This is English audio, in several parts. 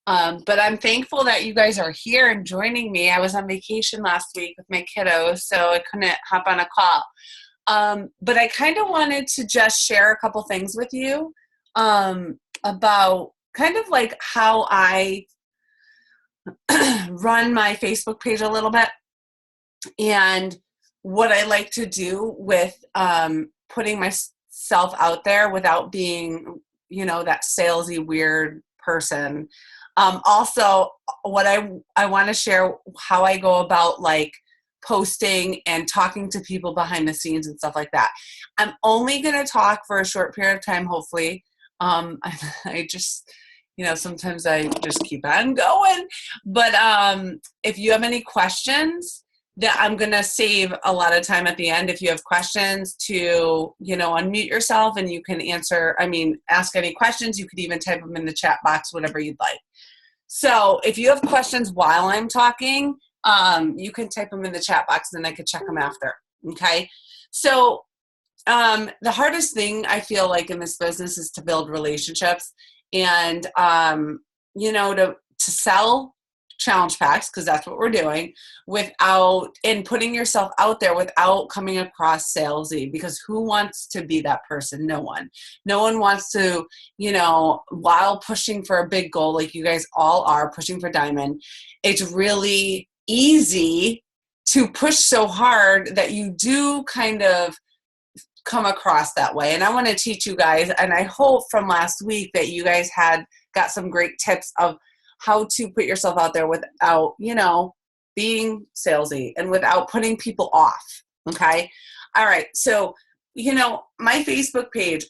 But I'm thankful that you guys are here and joining me. I was on vacation last week with my kiddos, so I couldn't hop on a call. But I kind of wanted to just share a couple things with you about kind of like how I run my Facebook page a little bit and what I like to do with putting myself out there without being, that salesy, weird person. Also, what I want to share how I go about like posting and talking to people behind the scenes and stuff like that. I'm only going to talk for a short period of time, hopefully. I just, sometimes I just keep on going. But if you have any questions, that I'm going to save a lot of time at the end. If you have questions to, unmute yourself and you can ask any questions. You could even type them in the chat box, whatever you'd like. So if you have questions while I'm talking, you can type them in the chat box and then I could check them after. Okay. So the hardest thing I feel like in this business is to build relationships and, to sell challenge packs, because that's what we're doing, and putting yourself out there without coming across salesy, because who wants to be that person? No one wants to, while pushing for a big goal, like you guys all are pushing for diamond, it's really easy to push so hard that you do kind of come across that way. And I want to teach you guys, and I hope from last week that you guys got some great tips of how to put yourself out there without, being salesy and without putting people off. Okay. All right. So, my Facebook page,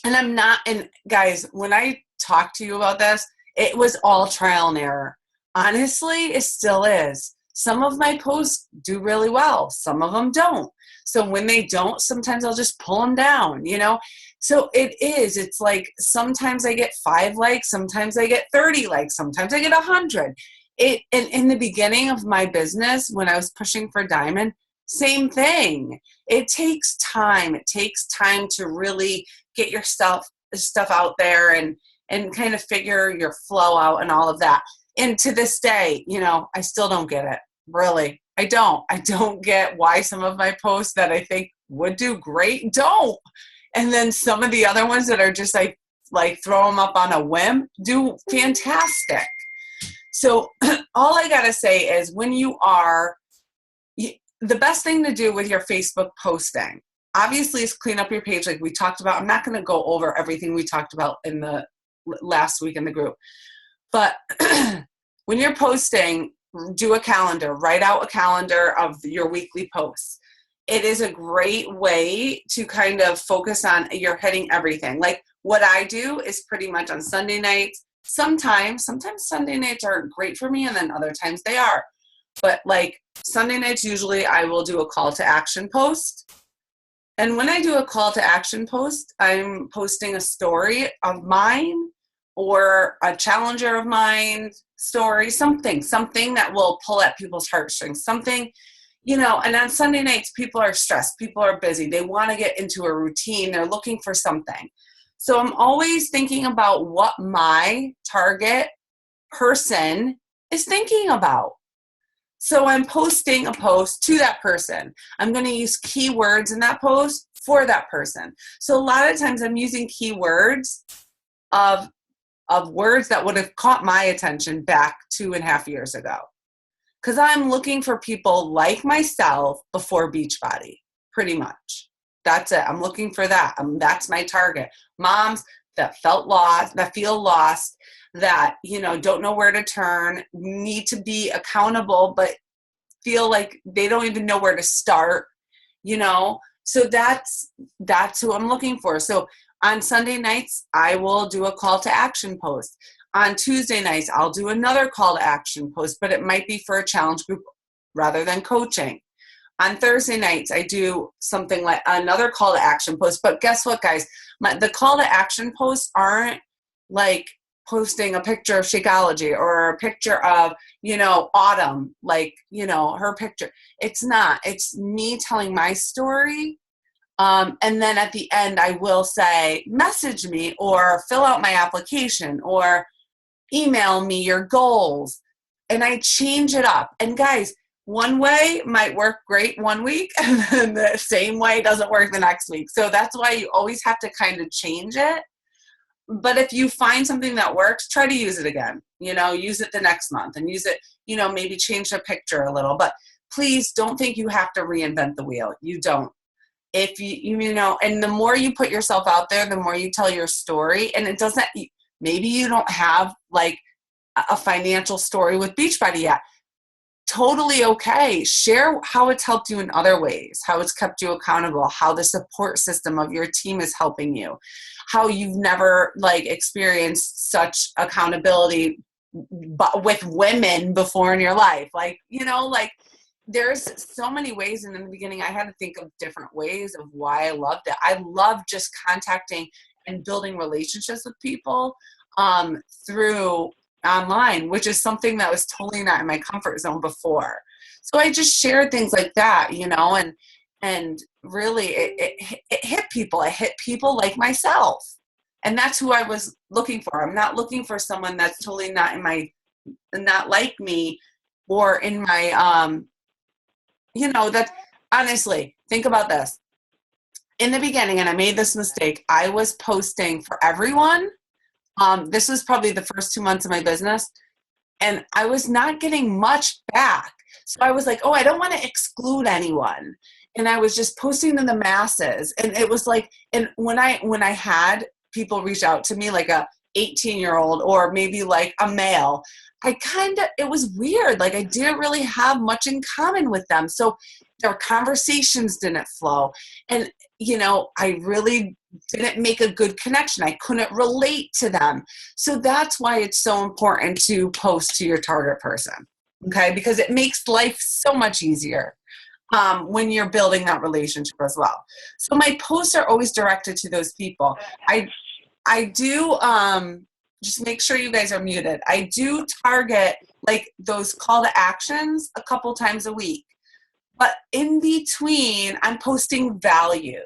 and guys, when I talk to you about this, it was all trial and error. Honestly, it still is. Some of my posts do really well. Some of them don't. So when they don't, sometimes I'll just pull them down, So it's like sometimes I get 5 likes, sometimes I get 30 likes, sometimes I get 100. In the beginning of my business, when I was pushing for diamond, same thing. It takes time. It takes time to really get your stuff out there and kind of figure your flow out and all of that. And to this day, I still don't get it. Really. I don't get why some of my posts that I think would do great don't. And then some of the other ones that are just like throw them up on a whim do fantastic. So all I got to say is the best thing to do with your Facebook posting, obviously, is clean up your page like we talked about. I'm not going to go over everything we talked about in the last week in the group. But when you're posting, do a calendar, write out a calendar of your weekly posts. It is a great way to kind of focus on you're hitting everything. Like what I do is pretty much on Sunday nights. Sometimes Sunday nights aren't great for me, and then other times they are. But like Sunday nights, usually I will do a call to action post. And when I do a call to action post, I'm posting a story of mine or a challenger of mine story, something that will pull at people's heartstrings, something, and on Sunday nights, people are stressed, people are busy, they want to get into a routine, they're looking for something. So I'm always thinking about what my target person is thinking about. So I'm posting a post to that person. I'm going to use keywords in that post for that person. So a lot of times I'm using keywords of words that would have caught my attention back 2.5 years ago. Because I'm looking for people like myself before Beachbody, pretty much. That's it. I'm looking for that. That's my target. Moms that feel lost, that, don't know where to turn, need to be accountable, but feel like they don't even know where to start, So that's who I'm looking for. So on Sunday nights, I will do a call to action post. On Tuesday nights, I'll do another call to action post, but it might be for a challenge group rather than coaching. On Thursday nights, I do something like another call to action post. But guess what, guys? The call to action posts aren't like posting a picture of Shakeology or a picture of, Autumn, like, her picture. It's not. It's me telling my story. And then at the end, I will say, message me or fill out my application or, email me your goals. And I change it up. And guys, one way might work great one week, and then the same way doesn't work the next week. So that's why you always have to kind of change it. But if you find something that works, try to use it again. Use it the next month and use it, maybe change the picture a little. But please don't think you have to reinvent the wheel. You don't. If and the more you put yourself out there, the more you tell your story. And it doesn't, maybe you don't have like a financial story with Beachbody yet. Totally okay. Share how it's helped you in other ways, how it's kept you accountable, how the support system of your team is helping you, how you've never experienced such accountability with women before in your life. There's so many ways. And in the beginning, I had to think of different ways of why I loved it. I love just contacting and building relationships with people through online, which is something that was totally not in my comfort zone before. So I just shared things like that, and really it hit people. It hit people like myself. And that's who I was looking for. I'm not looking for someone that's totally not like me, or in my, that honestly, think about this. In the beginning, and I made this mistake, I was posting for everyone. This was probably the first 2 months of my business, and I was not getting much back. So I was like, oh, I don't want to exclude anyone. And I was just posting to the masses. And it was like, and when I had people reach out to me, like a 18-year-old or maybe like a male, it was weird. Like I didn't really have much in common with them. So their conversations didn't flow. And, I really didn't make a good connection. I couldn't relate to them. So that's why it's so important to post to your target person. Okay. Because it makes life so much easier when you're building that relationship as well. So my posts are always directed to those people. I do, just make sure you guys are muted. I do target those call to actions a couple times a week. But in between, I'm posting value.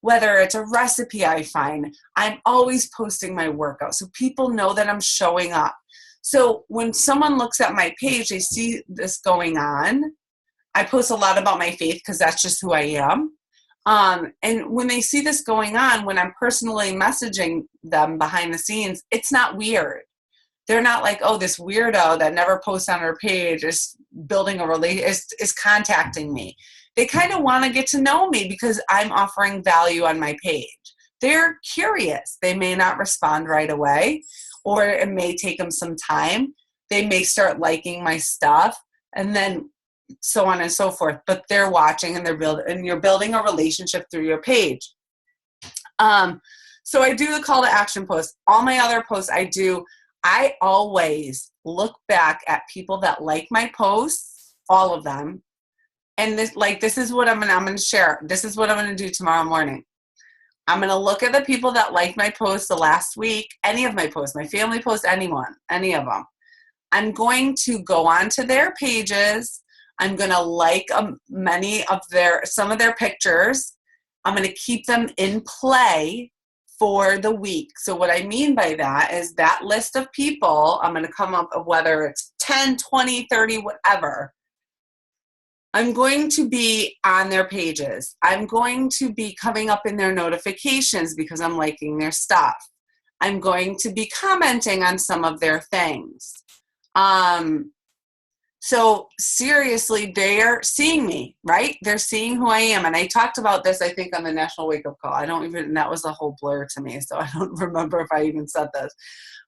Whether it's a recipe I find, I'm always posting my workout so people know that I'm showing up. So when someone looks at my page, they see this going on. I post a lot about my faith because that's just who I am. And when they see this going on, when I'm personally messaging them behind the scenes, it's not weird. They're not like, oh, this weirdo that never posts on her page is building a relationship, is contacting me. They kind of want to get to know me because I'm offering value on my page. They're curious. They may not respond right away, or it may take them some time. They may start liking my stuff, and then so on and so forth. But they're watching, and you're building a relationship through your page. So I do the call to action post. All my other posts I always look back at people that like my posts, all of them. And this is what I'm going to share. This is what I'm going to do tomorrow morning. I'm going to look at the people that liked my posts the last week, any of my posts, my family posts, anyone, any of them. I'm going to go onto their pages. I'm going to like some of their pictures. I'm going to keep them in play for the week. So what I mean by that is that list of people, I'm going to come up with whether it's 10, 20, 30, whatever. I'm going to be on their pages. I'm going to be coming up in their notifications because I'm liking their stuff. I'm going to be commenting on some of their things. So seriously, they're seeing me, right? They're seeing who I am. And I talked about this, I think, on the National Wake Up Call. That was a whole blur to me. So I don't remember if I even said this.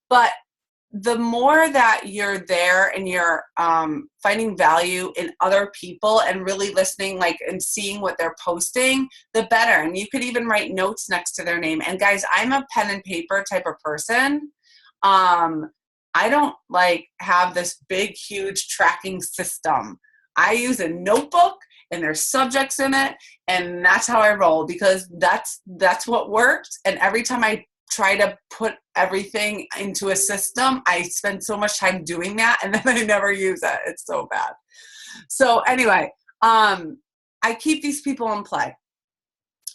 But the more that you're there and you're finding value in other people and really listening, and seeing what they're posting, the better. And you could even write notes next to their name. And guys, I'm a pen and paper type of person. I don't have this big, huge tracking system. I use a notebook and there's subjects in it, and that's how I roll because that's what worked. And every time I try to put everything into a system, I spend so much time doing that, and then I never use it. It's so bad. So anyway, I keep these people in play.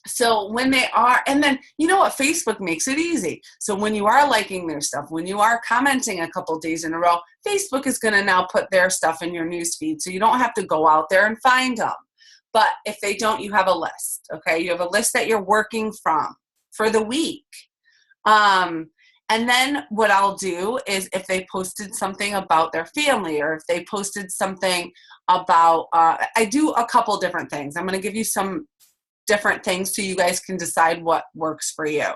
So when they are, and then you know what, Facebook makes it easy. So when you are liking their stuff, when you are commenting a couple days in a row, Facebook is going to now put their stuff in your news feed, so you don't have to go out there and find them. But if they don't, you have a list. Okay, you have a list that you're working from for the week. And then what I'll do is if they posted something about their family, or if they posted something about, I do a couple different things. I'm going to give you some different things so you guys can decide what works for you.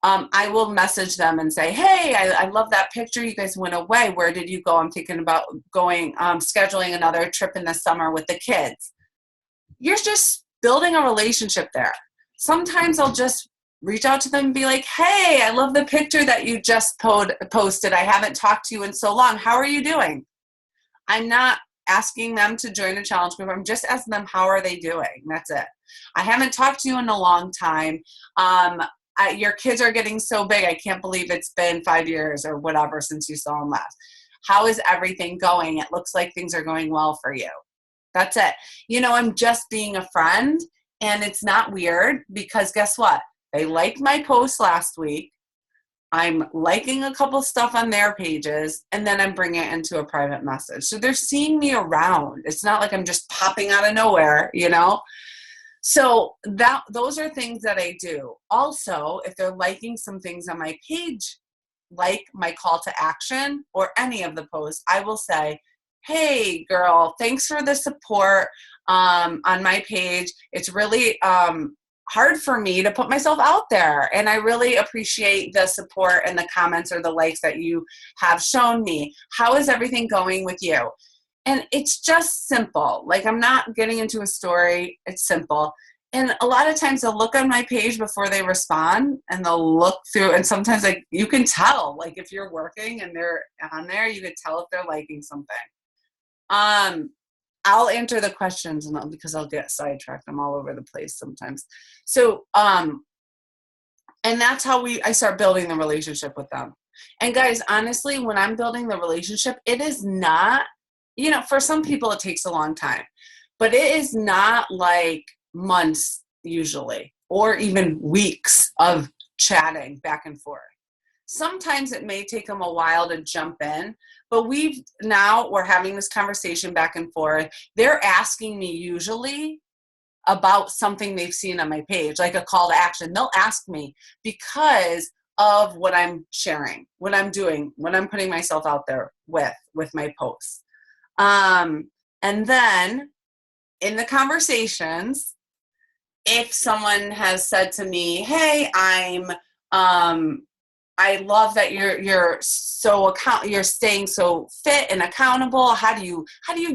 I will message them and say, hey, I love that picture. You guys went away. Where did you go? I'm thinking about going, scheduling another trip in the summer with the kids. You're just building a relationship there. Sometimes I'll just reach out to them and be like, hey, I love the picture that you just posted. I haven't talked to you in so long. How are you doing? I'm not asking them to join a challenge group. I'm just asking them, how are they doing? That's it. I haven't talked to you in a long time. Your kids are getting so big. I can't believe it's been 5 years or whatever since you saw them last. How is everything going? It looks like things are going well for you. That's it. You know, I'm just being a friend, and it's not weird because guess what? They liked my post last week. I'm liking a couple stuff on their pages, and then I'm bringing it into a private message. So they're seeing me around. It's not like I'm just popping out of nowhere, you know? So those are things that I do. Also, if they're liking some things on my page, like my call to action or any of the posts, I will say, hey, girl, thanks for the support on my page. It's really hard for me to put myself out there, and I really appreciate the support and the comments or the likes that you have shown me. How is everything going with you? And it's just simple. Like, I'm not getting into a story. It's simple. And a lot of times they'll look on my page before they respond, and they'll look through, and sometimes like you can tell, like if you're working and they're on there, you can tell if they're liking something. I'll answer the questions because I'll get sidetracked. I'm all over the place sometimes. So, and that's how I start building the relationship with them. And guys, honestly, when I'm building the relationship, it is not, you know, for some people it takes a long time, but it is not like months usually, or even weeks of chatting back and forth. Sometimes it may take them a while to jump in, but we're having this conversation back and forth. They're asking me usually about something they've seen on my page, like a call to action. They'll ask me because of what I'm sharing, what I'm doing, what I'm putting myself out there with my posts. And then in the conversations, if someone has said to me, hey, I love that you're staying so fit and accountable. How do you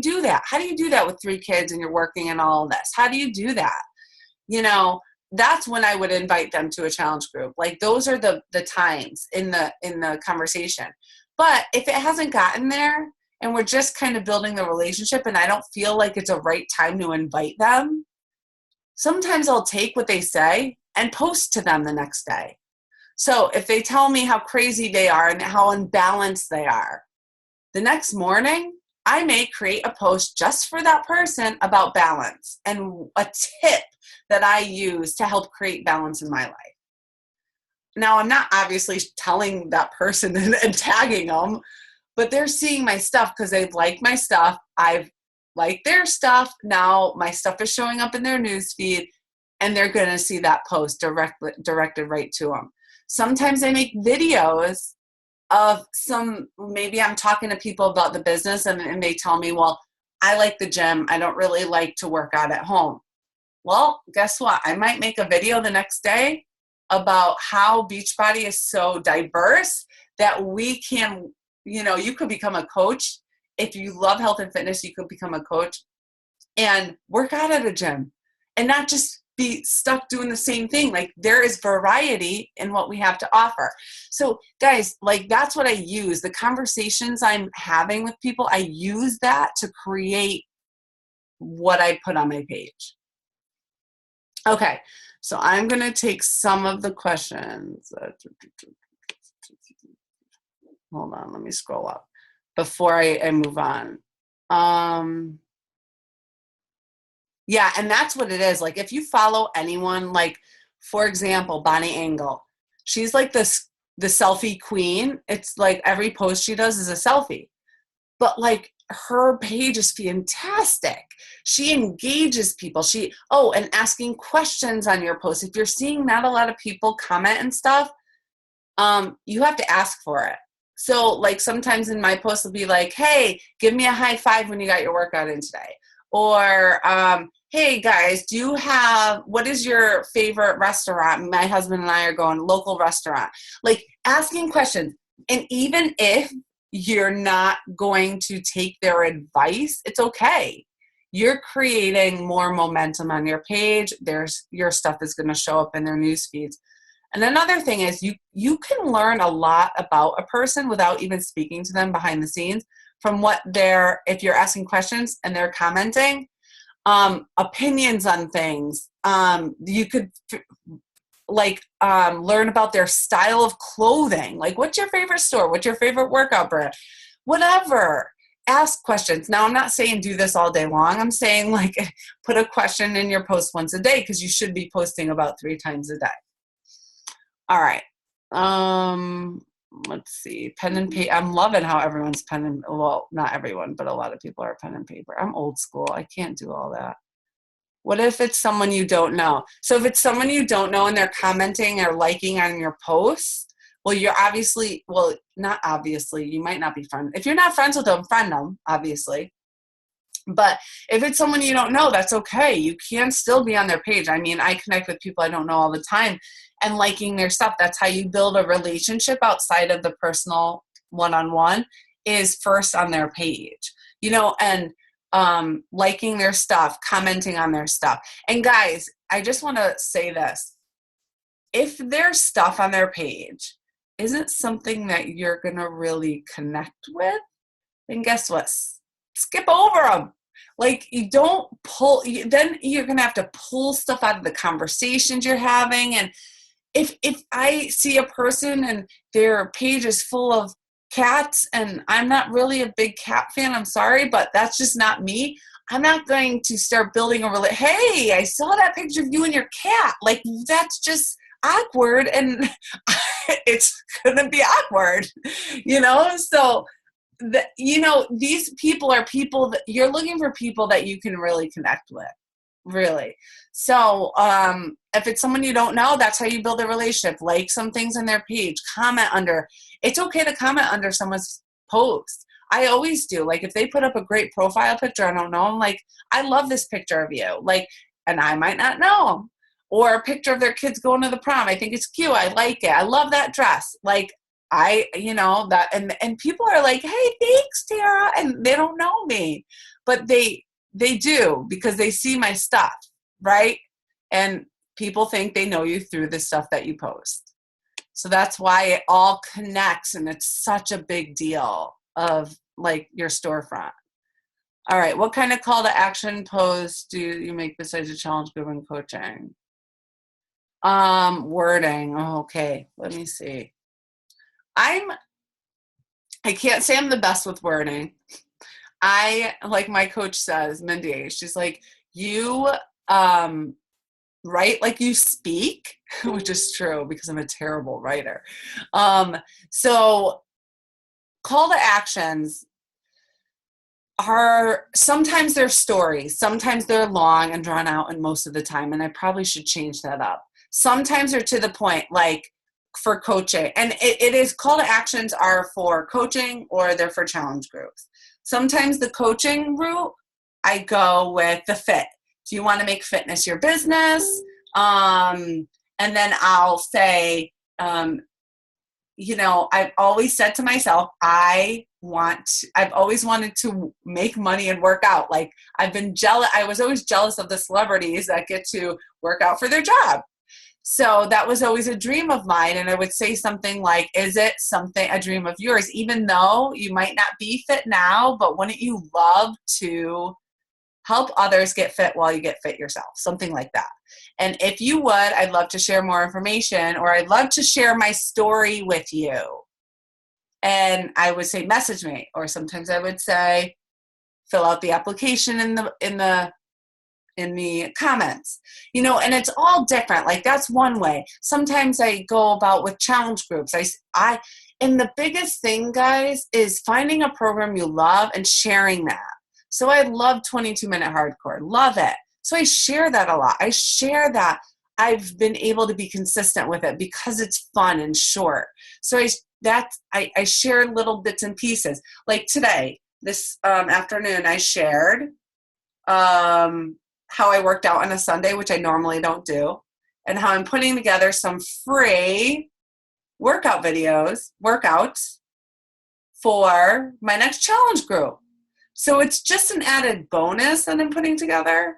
do that? How do you do that with 3 kids and you're working and all of this? How do you do that? You know, that's when I would invite them to a challenge group. Like, those are the times in the conversation. But if it hasn't gotten there and we're just kind of building the relationship and I don't feel like it's a right time to invite them, sometimes I'll take what they say and post to them the next day. So if they tell me how crazy they are and how unbalanced they are, the next morning, I may create a post just for that person about balance and a tip that I use to help create balance in my life. Now, I'm not obviously telling that person and tagging them, but they're seeing my stuff because they've liked my stuff. I've liked their stuff. Now my stuff is showing up in their newsfeed, and they're going to see that post directed right to them. Sometimes I make videos of maybe I'm talking to people about the business and they tell me, well, I like the gym. I don't really like to work out at home. Well, guess what? I might make a video the next day about how Beachbody is so diverse that we can, you could become a coach. If you love health and fitness, you could become a coach and work out at a gym and not just be stuck doing the same thing. Like, there is variety in what we have to offer. So guys, like, that's what I use. The conversations I'm having with people, I use that to create what I put on my page. Okay. So I'm going to take some of the questions. Hold on. Let me scroll up before I move on. Yeah, and that's what it is. Like if you follow anyone, like for example, Bonnie Engel, she's like the selfie queen. It's like every post she does is a selfie. But like her page is fantastic. She engages people. And asking questions on your post. If you're seeing not a lot of people comment and stuff, you have to ask for it. So like sometimes in my posts will be like, hey, give me a high five when you got your workout in today. Or, hey guys, what is your favorite restaurant? My husband and I are going local restaurant. Like asking questions. And even if you're not going to take their advice, it's okay. You're creating more momentum on your page. Your stuff is going to show up in their news feeds. And another thing is you can learn a lot about a person without even speaking to them behind the scenes from if you're asking questions and they're commenting, opinions on things. You could learn about their style of clothing. Like, what's your favorite store? What's your favorite workout brand? Whatever. Ask questions. Now, I'm not saying do this all day long. I'm saying like put a question in your post once a day because you should be posting about 3 times a day. All right. Let's see. Pen and paper. I'm loving how everyone's well, not everyone, but a lot of people are pen and paper. I'm old school. I can't do all that. What if it's someone you don't know? So if it's someone you don't know and they're commenting or liking on your post, well, not obviously, you might not be friends. If you're not friends with them, friend them, obviously. But if it's someone you don't know, that's okay. You can still be on their page. I mean, I connect with people I don't know all the time and liking their stuff. That's how you build a relationship outside of the personal one-on-one is first on their page, and liking their stuff, commenting on their stuff. And guys, I just want to say this. If their stuff on their page isn't something that you're going to really connect with, then guess what? Skip over them. Like you don't then you're going to have to pull stuff out of the conversations you're having. And if I see a person and their page is full of cats and I'm not really a big cat fan, I'm sorry, but that's just not me. I'm not going to start building hey, I saw that picture of you and your cat. Like that's just awkward and it's going to be awkward, So these people are people that you're looking for, people that you can really connect with, really. So if it's someone you don't know, that's how you build a relationship. Like some things on their page, comment under. It's okay to comment under someone's post. I always do. Like if they put up a great profile picture, I don't know, I'm like, I love this picture of you. Like, and I might not know them. Or a picture of their kids going to the prom. I think it's cute. I like it. I love that dress. Like that, and people are like, hey, thanks, Tara. And they don't know me, but they do because they see my stuff, right? And people think they know you through the stuff that you post. So that's why it all connects, and it's such a big deal of like your storefront. All right, what kind of call to action posts do you make besides the challenge group and coaching? Wording. Oh, okay, let me see. I can't say I'm the best with wording. Like my coach says, Mindy, she's like, you write like you speak, which is true because I'm a terrible writer. So call to actions are sometimes they're stories, sometimes they're long and drawn out, and most of the time, and I probably should change that up. Sometimes they're to the point, like for coaching, and it is call to actions are for coaching or they're for challenge groups. Sometimes the coaching route, I go with the fit. Do you want to make fitness your business? And then I'll say, I've always said to myself, I've always wanted to make money and work out. Like I've been jealous. I was always jealous of the celebrities that get to work out for their job. So that was always a dream of mine. And I would say something like, is it a dream of yours? Even though you might not be fit now, but wouldn't you love to help others get fit while you get fit yourself? Something like that. And if you would, I'd love to share more information, or I'd love to share my story with you. And I would say, message me. Or sometimes I would say, fill out the application in the in the comments, and it's all different. Like that's one way. Sometimes I go about with challenge groups. And the biggest thing, guys, is finding a program you love and sharing that. So I love 22-minute hardcore, love it. So I share that a lot. I share that. I've been able to be consistent with it because it's fun and short. So I share little bits and pieces. Like today, this afternoon, I shared how I worked out on a Sunday, which I normally don't do, and how I'm putting together some free workouts for my next challenge group. So it's just an added bonus that I'm putting together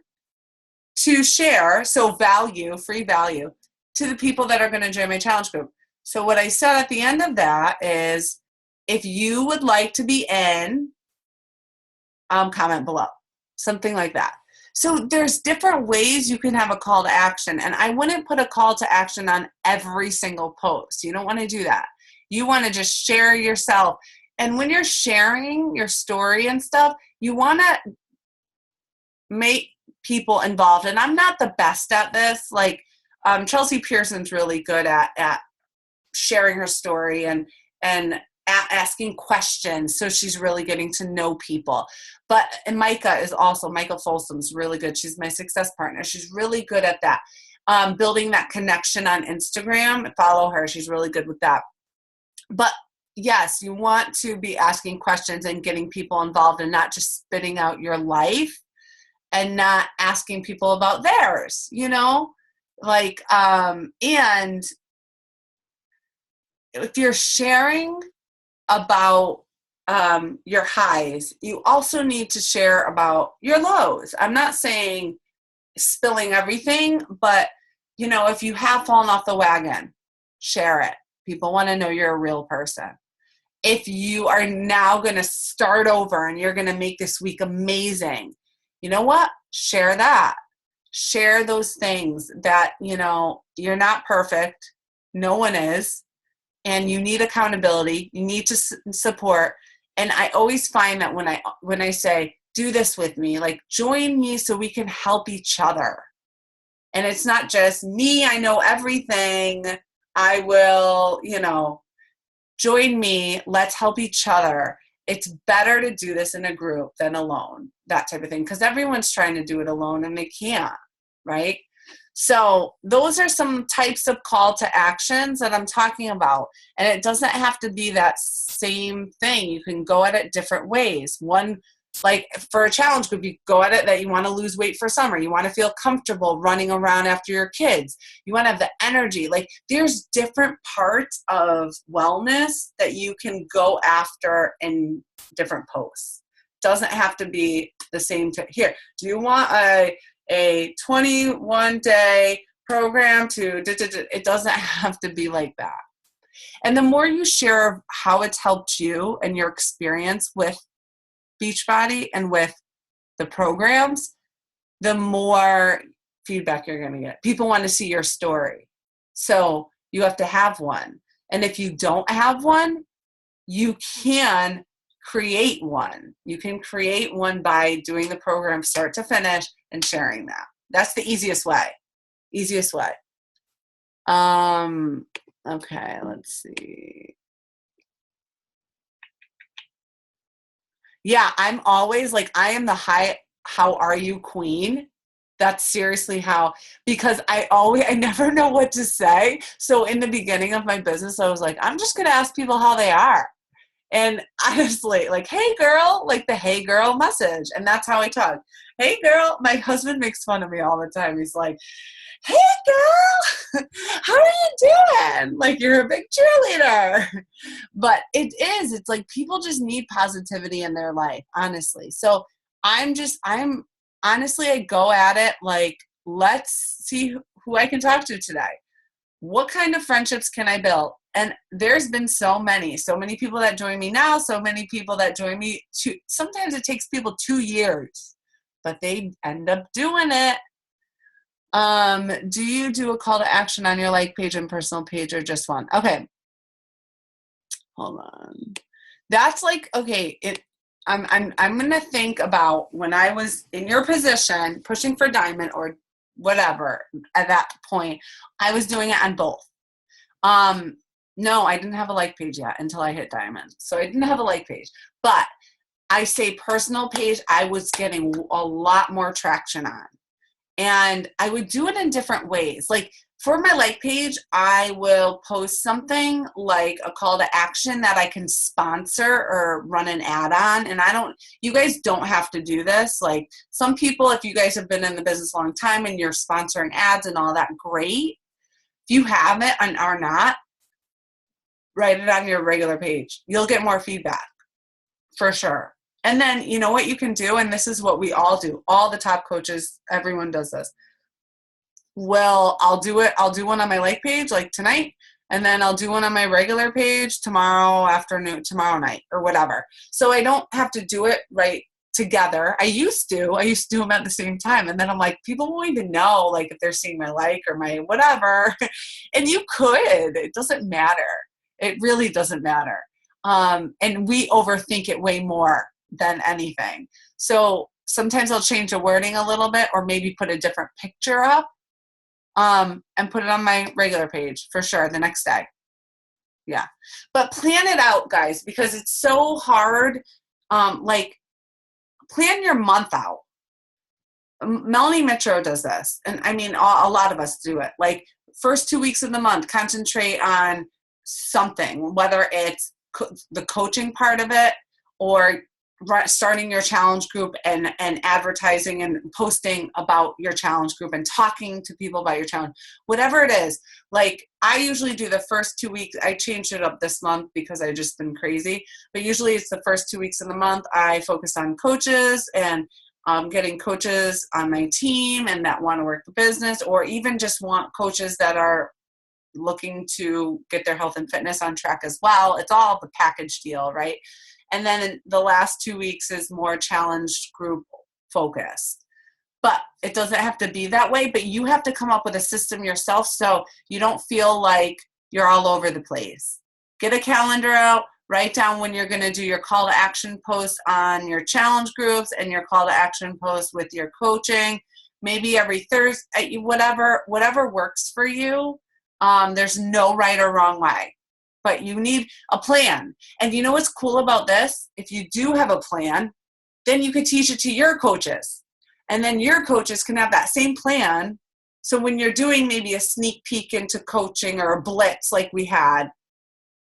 to share, so free value, to the people that are going to join my challenge group. So what I said at the end of that is, if you would like to be in, comment below, something like that. So there's different ways you can have a call to action, and I wouldn't put a call to action on every single post. You don't want to do that. You want to just share yourself. And when you're sharing your story and stuff, you want to make people involved. And I'm not the best at this. Like Chelsea Pearson's really good at sharing her story and asking questions. So she's really getting to know people. And Micah Folsom's really good. She's my success partner. She's really good at that. Building that connection on Instagram. Follow her. She's really good with that. But yes, you want to be asking questions and getting people involved, and not just spitting out your life and not asking people about theirs, like, and if you're sharing about your highs, you also need to share about your lows. I'm not saying spilling everything, but if you have fallen off the wagon, share it. People want to know you're a real person. If you are now going to start over and you're going to make this week amazing, you know what? Share that. Share those things that, you're not perfect. No one is. And you need accountability. You need to support. And I always find that when I say, do this with me, like join me so we can help each other. And it's not just me, I know everything. I will, join me. Let's help each other. It's better to do this in a group than alone, that type of thing. Because everyone's trying to do it alone and they can't, right? So those are some types of call to actions that I'm talking about. And it doesn't have to be that same thing. You can go at it different ways. One, like for a challenge group, you go at it that you want to lose weight for summer. You want to feel comfortable running around after your kids. You want to have the energy. Like there's different parts of wellness that you can go after in different posts. Doesn't have to be the same. Here, do you want a 21-day program it doesn't have to be like that. And the more you share how it's helped you and your experience with Beachbody and with the programs, the more feedback you're going to get. People want to see your story. So you have to have one. And if you don't have one, you can create one. You can create one by doing the program start to finish and sharing that. That's the easiest way. Okay, let's see. Yeah, I'm always like, I am the how are you queen. That's seriously how, because I never know what to say. So in the beginning of my business, I was like, I'm just going to ask people how they are. And honestly, like, hey girl, like the hey girl message. And that's how I talk. Hey girl, my husband makes fun of me all the time. He's like, hey girl, how are you doing? Like you're a big cheerleader. But it's like people just need positivity in their life, honestly. So I go at it like, let's see who I can talk to today. What kind of friendships can I build? And there's been so many people that join me now, so many people that join me. Sometimes it takes people 2 years, but they end up doing it. Do you do a call to action on your like page and personal page or just one? Okay. Hold on. That's like, okay. I'm going to think about when I was in your position, pushing for diamond or whatever at that point, I was doing it on both. No, I didn't have a like page yet until I hit diamond. So I didn't have a like page, but I say personal page, I was getting a lot more traction on. And I would do it in different ways. Like for my like page, I will post something like a call to action that I can sponsor or run an ad on. And you guys don't have to do this. Like some people, if you guys have been in the business a long time and you're sponsoring ads and all that, great. If you haven't and are not, write it on your regular page. You'll get more feedback for sure. And then you know what you can do, and this is what we all do. All the top coaches, everyone does this. Well, I'll do one on my like page like tonight, and then I'll do one on my regular page tomorrow afternoon, tomorrow night, or whatever. So I don't have to do it right together. I used to do them at the same time. And then I'm like, people won't even know like if they're seeing my like or my whatever. And you could. It doesn't matter. It really doesn't matter. And we overthink it way more than anything. So sometimes I'll change the wording a little bit or maybe put a different picture up and put it on my regular page for sure the next day. Yeah. But plan it out, guys, because it's so hard. Like plan your month out. Melanie Mitro does this. And I mean, a lot of us do it. Like first 2 weeks of the month, concentrate on something, whether it's the coaching part of it or starting your challenge group and advertising and posting about your challenge group and talking to people about your challenge, whatever it is. Like I usually do the first 2 weeks. I changed it up this month because I just been crazy, but usually it's the first 2 weeks of the month. I focus on coaches and getting coaches on my team and that want to work the business, or even just want coaches that are looking to get their health and fitness on track as well. It's all the package deal, right? And then the last 2 weeks is more challenge group focused. But it doesn't have to be that way, but you have to come up with a system yourself so you don't feel like you're all over the place. Get a calendar out, write down when you're going to do your call to action posts on your challenge groups and your call to action posts with your coaching, maybe every Thursday, whatever works for you. There's no right or wrong way. But you need a plan. And you know what's cool about this? If you do have a plan, then you can teach it to your coaches. And then your coaches can have that same plan. So when you're doing maybe a sneak peek into coaching or a blitz like we had,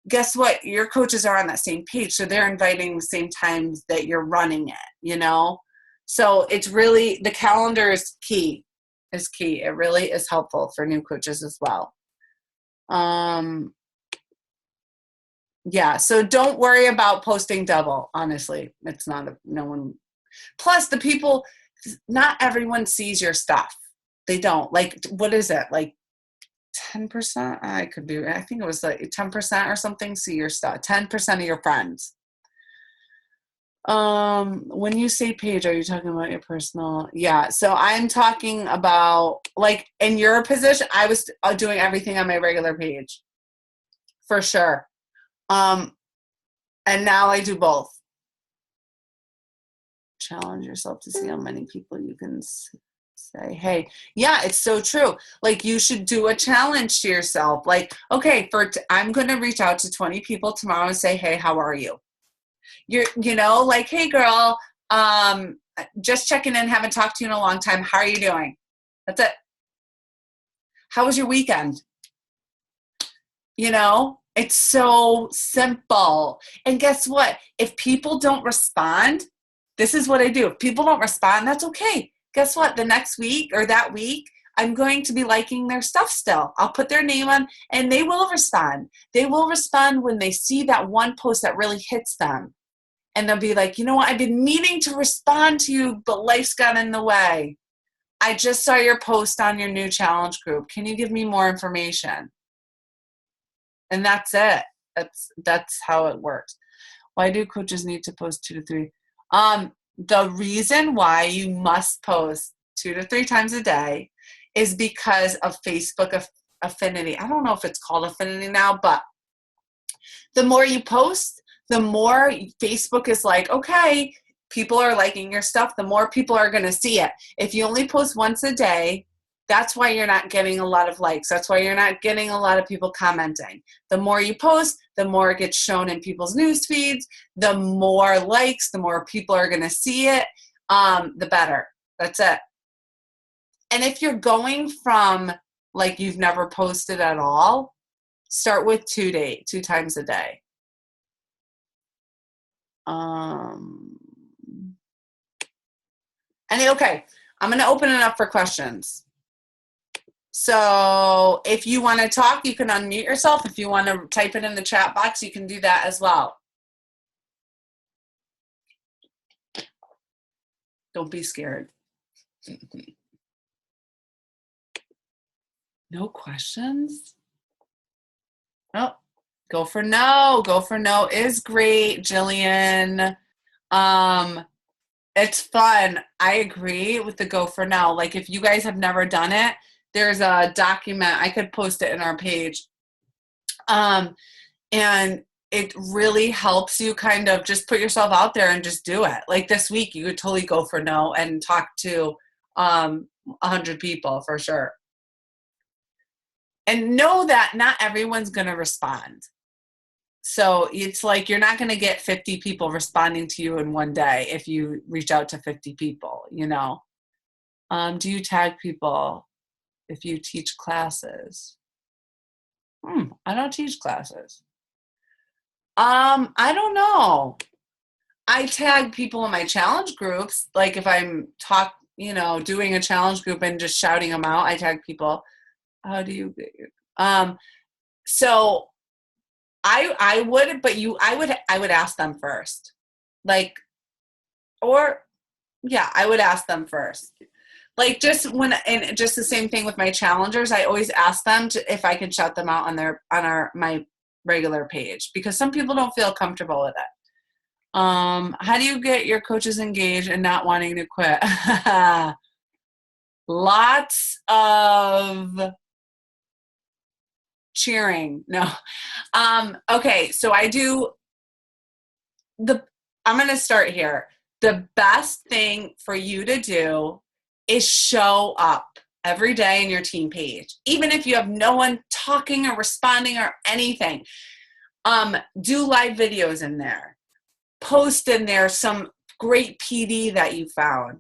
guess what? Your coaches are on that same page. So they're inviting the same times that you're running it, you know? So it's really, the calendar is key. It really is helpful for new coaches as well. Yeah, so don't worry about posting double. Honestly, it's not no one. Plus, the people, not everyone sees your stuff. They don't. Like, what is it? Like 10%? I think it was like 10% or something see your stuff. 10% of your friends. When you say page, are you talking about your personal? Yeah, so I'm talking about, like, in your position, I was doing everything on my regular page. For sure. And now I do both. Challenge yourself to see how many people you can say, hey, yeah, it's so true. Like you should do a challenge to yourself. Like, okay, I'm going to reach out to 20 people tomorrow and say, hey, how are you? Like, hey girl, just checking in. Haven't talked to you in a long time. How are you doing? That's it. How was your weekend? It's so simple. And guess what? If people don't respond, this is what I do. If people don't respond, that's okay. Guess what? The next week or that week, I'm going to be liking their stuff still. I'll put their name on and they will respond. They will respond when they see that one post that really hits them. And they'll be like, you know what? I've been meaning to respond to you, but life's got in the way. I just saw your post on your new challenge group. Can you give me more information? And that's it. That's how it works. Why do coaches need to post 2 to 3? The reason why you must post 2 to 3 times a day is because of Facebook affinity. I don't know if it's called affinity now, but the more you post, the more Facebook is like, okay, people are liking your stuff, the more people are going to see it. If you only post once a day, that's why you're not getting a lot of likes. That's why you're not getting a lot of people commenting. The more you post, the more it gets shown in people's news feeds, the more likes, the more people are going to see it, the better. That's it. And if you're going from like you've never posted at all, start with 2 times a day. Okay, I'm going to open it up for questions. So if you want to talk, you can unmute yourself. If you want to type it in the chat box, you can do that as well. Don't be scared. No questions? Oh, go for no. Go for no is great, Jillian. It's fun. I agree with the go for no. Like if you guys have never done it, there's a document. I could post it in our page. And it really helps you kind of just put yourself out there and just do it. Like this week, you could totally go for no and talk to 100 people for sure. And know that not everyone's going to respond. So it's like you're not going to get 50 people responding to you in one day if you reach out to 50 people, you know. Do you tag people if you teach classes? I don't teach classes. I don't know. I tag people in my challenge groups. Like if I'm doing a challenge group and just shouting them out, I tag people. How do you get your, so I would, but I would ask them first. I would ask them first. Like and just the same thing with my challengers, I always ask them if I can shout them out on my regular page, because some people don't feel comfortable with it. How do you get your coaches engaged and not wanting to quit? Lots of cheering. No. Okay, so I'm going to start here. The best thing for you to do is show up every day in your team page. Even if you have no one talking or responding or anything, do live videos in there. Post in there some great PD that you found.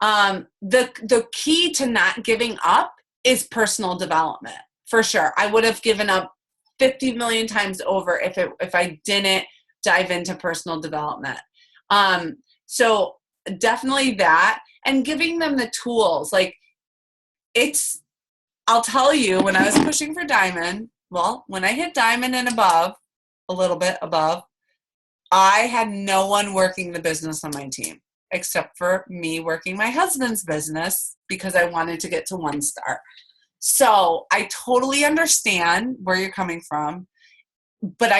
The key to not giving up is personal development. For sure. I would have given up 50 million times over if I didn't dive into personal development. So definitely that, and giving them the tools. Like I'll tell you, when I was pushing for diamond, when I hit diamond and above, a little bit above, I had no one working the business on my team except for me working my husband's business because I wanted to get to 1 star. So I totally understand where you're coming from, but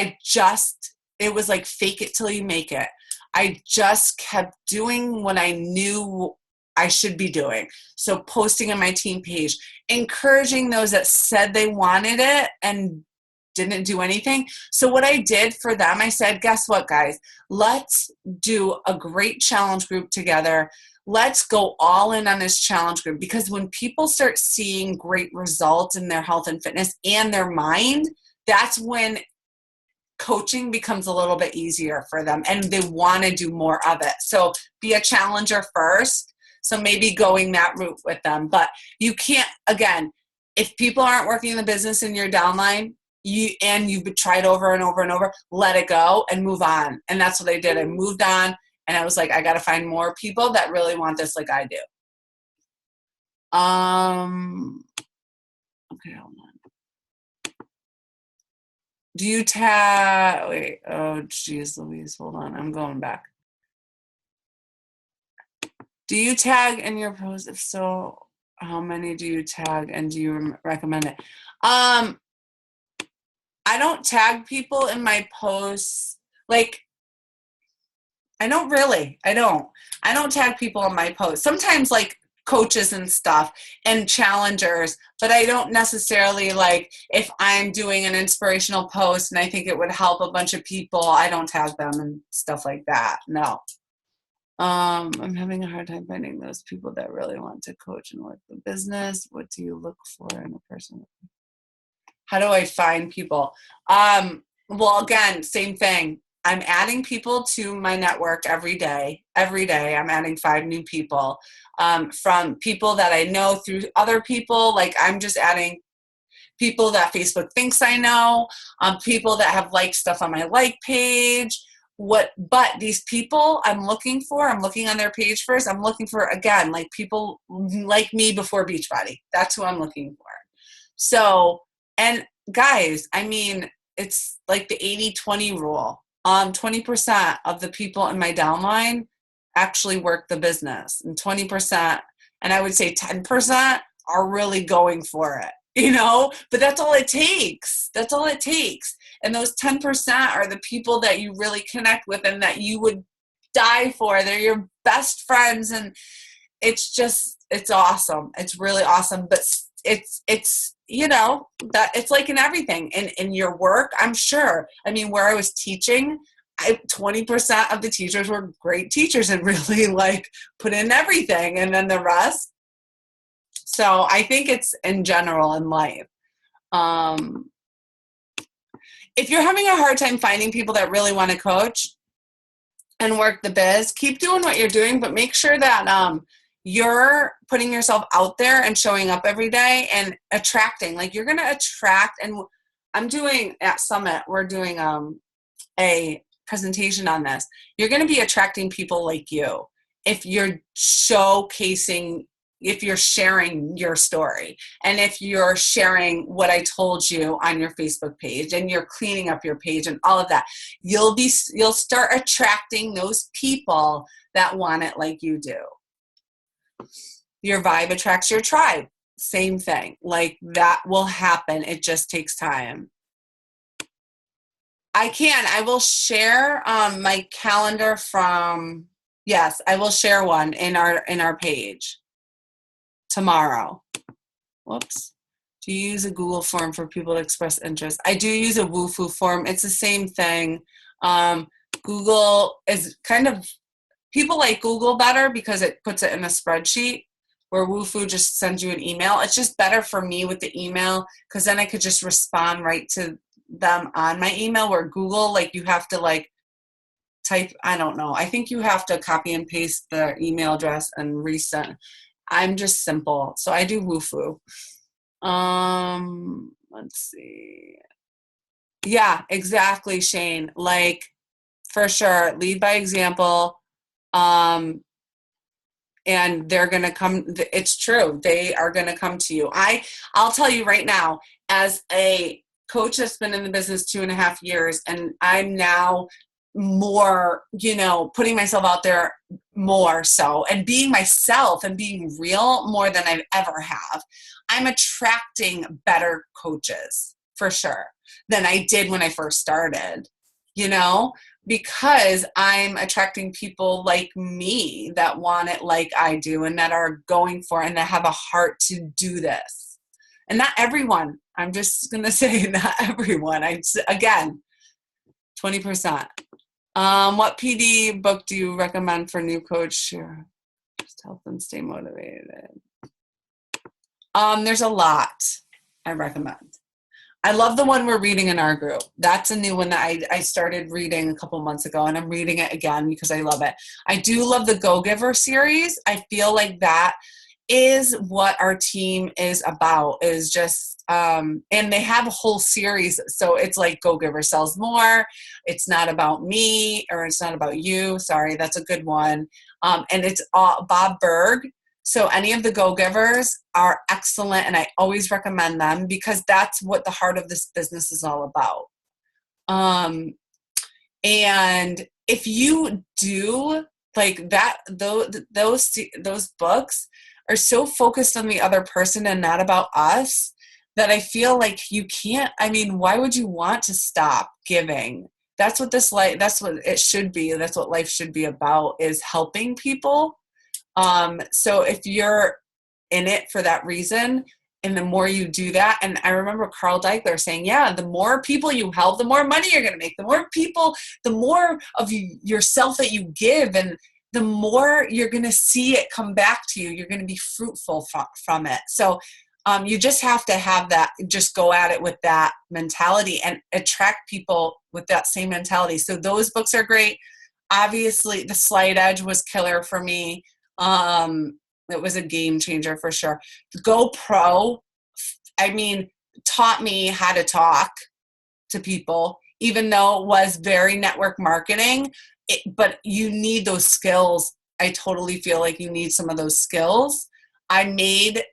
it was like fake it till you make it. I just kept doing what I knew I should be doing. So posting on my team page, encouraging those that said they wanted it and didn't do anything. So what I did for them, I said, guess what, guys? Let's do a great challenge group together. Let's go all in on this challenge group, because when people start seeing great results in their health and fitness and their mind, that's when coaching becomes a little bit easier for them and they want to do more of it. So be a challenger first. So maybe going that route with them. But you can't, again, if people aren't working the business in your downline, you've tried over and over and over, let it go and move on. And that's what I did. I moved on. And I was like, I got to find more people that really want this like I do. Okay, hold on. Do you tag, wait, oh, geez, Louise, hold on. I'm going back. Do you tag in your posts? If so, how many do you tag and do you recommend it? I don't tag people in my posts. Like, I don't tag people on my posts. Sometimes like coaches and stuff and challengers, but I don't necessarily like, if I'm doing an inspirational post and I think it would help a bunch of people, I don't tag them and stuff like that. No. I'm having a hard time finding those people that really want to coach and work the business. What do you look for in a person? How do I find people? Well, again, same thing. I'm adding people to my network every day. Every day, I'm adding 5 new people from people that I know through other people. Like, I'm just adding people that Facebook thinks I know, people that have liked stuff on my like page. But these people I'm looking on their page first. I'm looking for, again, like people like me before Beachbody. That's who I'm looking for. So, and guys, I mean, it's like the 80-20 rule. 20% of the people in my downline actually work the business, and 20%, and I would say 10% are really going for it, you know, but that's all it takes. That's all it takes. And those 10% are the people that you really connect with and that you would die for. They're your best friends. And it's awesome. It's really awesome. But it's, you know, that it's like in everything, in your work, I'm sure. I mean, where I was teaching, 20% of the teachers were great teachers and really like put in everything. And then the rest. So I think it's in general in life. If you're having a hard time finding people that really want to coach and work the biz, keep doing what you're doing, but make sure that you're putting yourself out there and showing up every day and attracting. Like, you're going to attract, and I'm doing at Summit, we're doing a presentation on this. You're going to be attracting people like you if you're showcasing, if you're sharing your story, and if you're sharing what I told you on your Facebook page, and you're cleaning up your page and all of that, you'll start attracting those people that want it like you do. Your vibe attracts your tribe. Same thing. Like, that will happen. It just takes time. I will share my calendar from, yes, I will share one in our page tomorrow. Whoops. Do you use a Google form for people to express interest? I do use a Wufoo form. It's the same thing. Google is kind of, people like Google better because it puts it in a spreadsheet, where Wufoo just sends you an email. It's just better for me with the email, because then I could just respond right to them on my email, where Google, like, you have to like type, I don't know. I think you have to copy and paste the email address and resend. I'm just simple. So I do Wufoo. Let's see. Yeah, exactly, Shane. Like, for sure, lead by example. And they're going to come. It's true. They are going to come to you. I'll tell you right now, as a coach that's been in the business 2.5 years, and I'm now more, you know, putting myself out there more so, and being myself and being real more than I ever have, I'm attracting better coaches for sure than I did when I first started, you know, because I'm attracting people like me that want it like I do, and that are going for it, and that have a heart to do this. And not everyone. I'm just going to say not everyone. Again, 20%. What PD book do you recommend for new coach? Sure. Just help them stay motivated. There's a lot I recommend. I love the one we're reading in our group. That's a new one that I started reading a couple months ago, and I'm reading it again because I love it. I do love the Go Giver series. I feel like that is what our team is about, is just, and they have a whole series. So it's like Go Giver Sells More. It's not about me, or it's not about you. Sorry, that's a good one. And it's Bob Berg. So any of the Go-Givers are excellent, and I always recommend them because that's what the heart of this business is all about. And if you do like that, those books are so focused on the other person and not about us, that I feel like you can't, I mean, why would you want to stop giving? That's what it should be. That's what life should be about, is helping people. So if you're in it for that reason, and the more you do that, and I remember Carl Deichler saying, yeah, the more people you help, the more money you're going to make. The more people, the more of yourself that you give, and the more you're going to see it come back to you. You're going to be fruitful from it. So you just have to have that, just go at it with that mentality and attract people with that same mentality. So those books are great. Obviously, The Slight Edge was killer for me. It was a game changer for sure. GoPro, I mean, taught me how to talk to people, even though it was very network marketing. But you need those skills. I totally feel like you need some of those skills. I made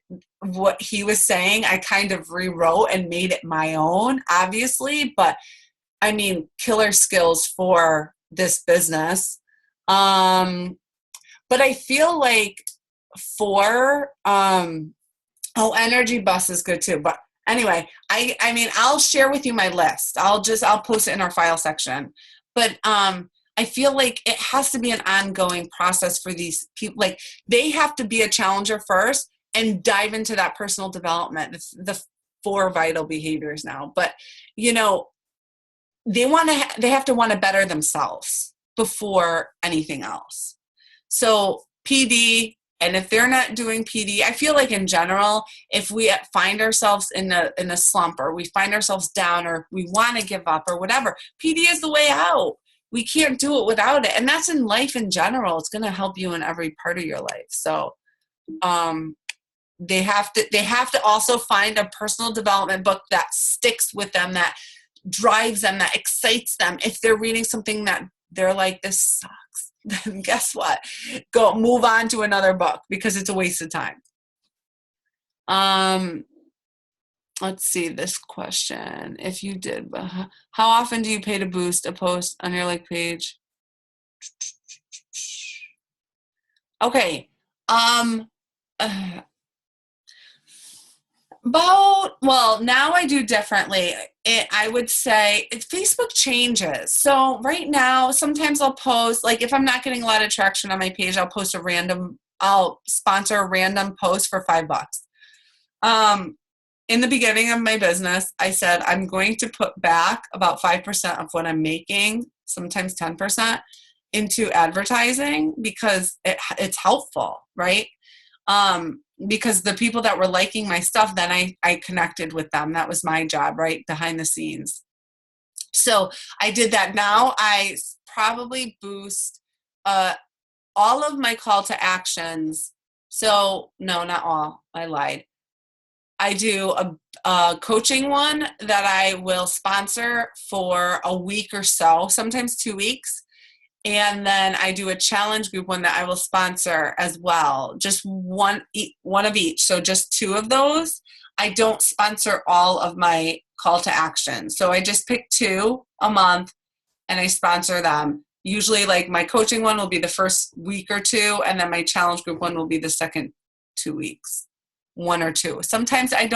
what he was saying, I kind of rewrote and made it my own, obviously. But I mean, killer skills for this business. But I feel like Energy Bus is good too. But anyway, I mean, I'll share with you my list. I'll post it in our file section. But I feel like it has to be an ongoing process for these people. Like, they have to be a challenger first and dive into that personal development, the 4 vital behaviors now. But, you know, they have to want to better themselves before anything else. So PD, and if they're not doing PD, I feel like in general, if we find ourselves in a slump, or we find ourselves down, or we want to give up or whatever, PD is the way out. We can't do it without it. And that's in life in general. It's going to help you in every part of your life. So they have to also find a personal development book that sticks with them, that drives them, that excites them. If they're reading something that they're like, this sucks, then guess what? Go move on to another book, because it's a waste of time. Let's see this question. If you did, how often do you pay to boost a post on your like page? Okay. Now I do differently. I would say Facebook changes. So right now, sometimes I'll post, like if I'm not getting a lot of traction on my page, I'll sponsor a random post for $5. In the beginning of my business, I said I'm going to put back about 5% of what I'm making, sometimes 10%, into advertising, because it's helpful, right? Because the people that were liking my stuff, then I connected with them. That was my job, right? Behind the scenes. So I did that. Now I probably boost all of my call to actions. So no, not all. I lied. I do a coaching one that I will sponsor for a week or so, sometimes 2 weeks. And then I do a challenge group one that I will sponsor as well. Just one of each. So just 2 of those. I don't sponsor all of my call to action. So I just pick 2 a month and I sponsor them. Usually, like, my coaching one will be the first week or 2, and then my challenge group one will be the second 2 weeks. 1 or 2. Sometimes I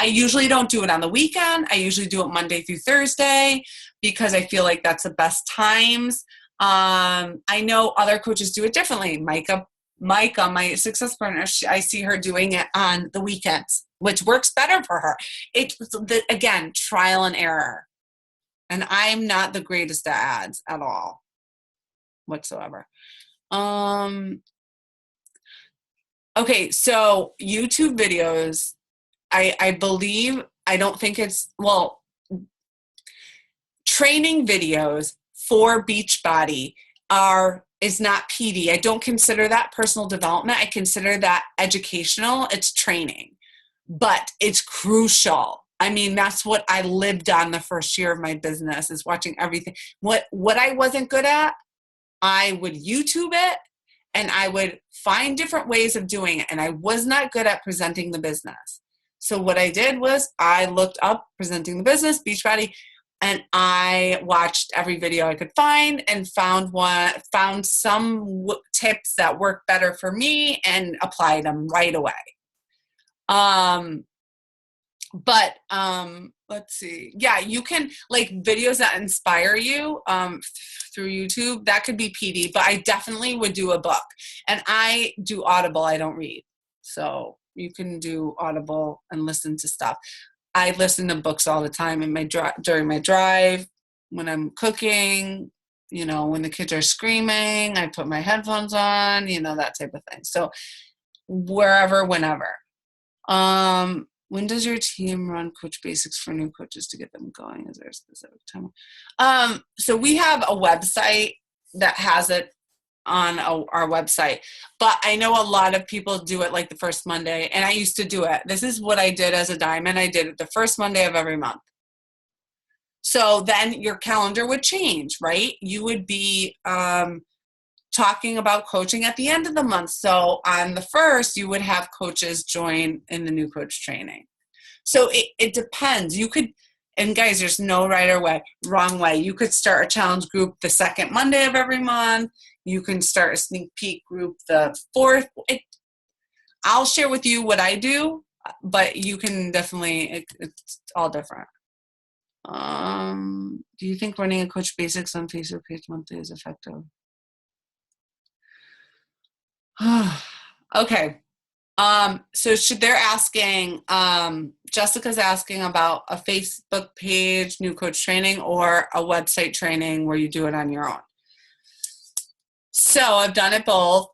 usually don't do it on the weekend. I usually do it Monday through Thursday, because I feel like that's the best times. I know other coaches do it differently. Micah, my success partner, I see her doing it on the weekends, which works better for her. It's, again, trial and error. And I'm not the greatest at ads at all, whatsoever. Okay, so YouTube videos, I believe, I don't think training videos for Beachbody is not PD. I don't consider that personal development. I consider that educational. It's training, but it's crucial. I mean, that's what I lived on the first year of my business, is watching everything. What I wasn't good at, I would YouTube it, and I would find different ways of doing it. And I was not good at presenting the business. So what I did was I looked up presenting the business, Beachbody, and I watched every video I could find and found some tips that worked better for me and applied them right away. let's see. Yeah, you can like videos that inspire you through YouTube. That could be PD, but I definitely would do a book. And I do Audible. I don't read. So you can do Audible and listen to stuff. I listen to books all the time in my during my drive, when I'm cooking, you know, when the kids are screaming, I put my headphones on, you know, that type of thing. So wherever, whenever. When does your team run Coach Basics for new coaches to get them going? Is there a specific time? So we have a website that has it on our website, but I know a lot of people do it like the first Monday, and I used to do it. This is what I did as a diamond. I did it the first Monday of every month. So then your calendar would change, right? You would be talking about coaching at the end of the month. So on the first, you would have coaches join in the new coach training. So it depends. You could, and guys, there's no right or wrong way. You could start a challenge group the second Monday of every month. You can start a sneak peek group the fourth. I'll share with you what I do, but you can definitely, it's all different. Do you think running a Coach Basics on Facebook page monthly is effective? Okay. So they're asking, Jessica's asking about a Facebook page, new coach training, or a website training where you do it on your own. So I've done it both.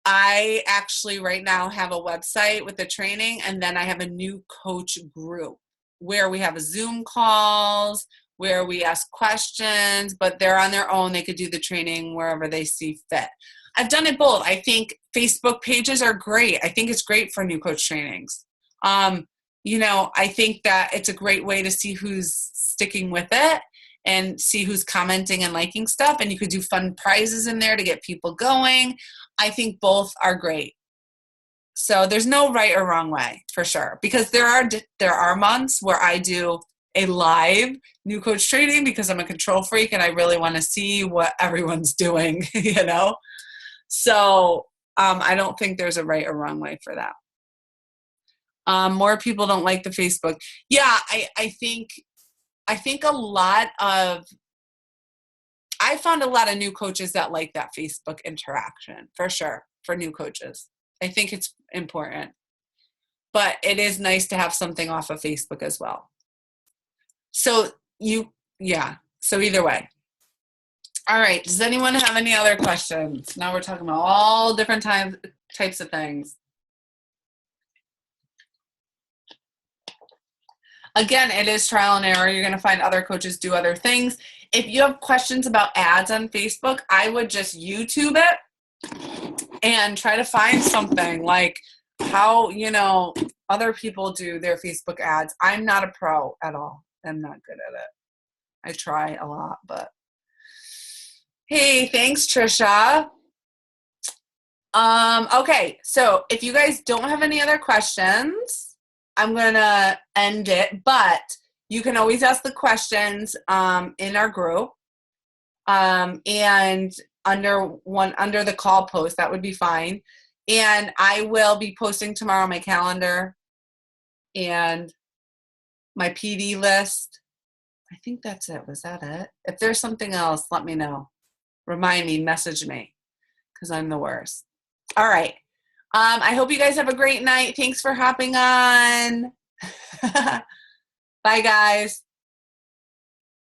I actually right now have a website with the training, and then I have a new coach group where we have a Zoom calls, where we ask questions, but they're on their own. They could do the training wherever they see fit. I've done it both. I think Facebook pages are great. I think it's great for new coach trainings. You know, I think that it's a great way to see who's sticking with it and see who's commenting and liking stuff. And you could do fun prizes in there to get people going. I think both are great. So there's no right or wrong way, for sure, because there are months where I do a live new coach training because I'm a control freak and I really want to see what everyone's doing, you know? So I don't think there's a right or wrong way for that. More people don't like the Facebook. Yeah, I think I found a lot of new coaches that like that Facebook interaction, for sure, for new coaches. I think it's important. But it is nice to have something off of Facebook as well. So either way. All right, does anyone have any other questions? Now we're talking about all different types of things. Again, it is trial and error. You're going to find other coaches do other things. If you have questions about ads on Facebook, I would just YouTube it and try to find something like how, you know, other people do their Facebook ads. I'm not a pro at all. I'm not good at it. I try a lot, but hey, thanks, Trisha. Okay, so if you guys don't have any other questions, I'm going to end it, but you can always ask the questions in our group and under the call post. That would be fine. And I will be posting tomorrow my calendar and my PD list. I think that's it. Was that it? If there's something else, let me know. Remind me, message me, because I'm the worst. All right. I hope you guys have a great night. Thanks for hopping on. Bye, guys.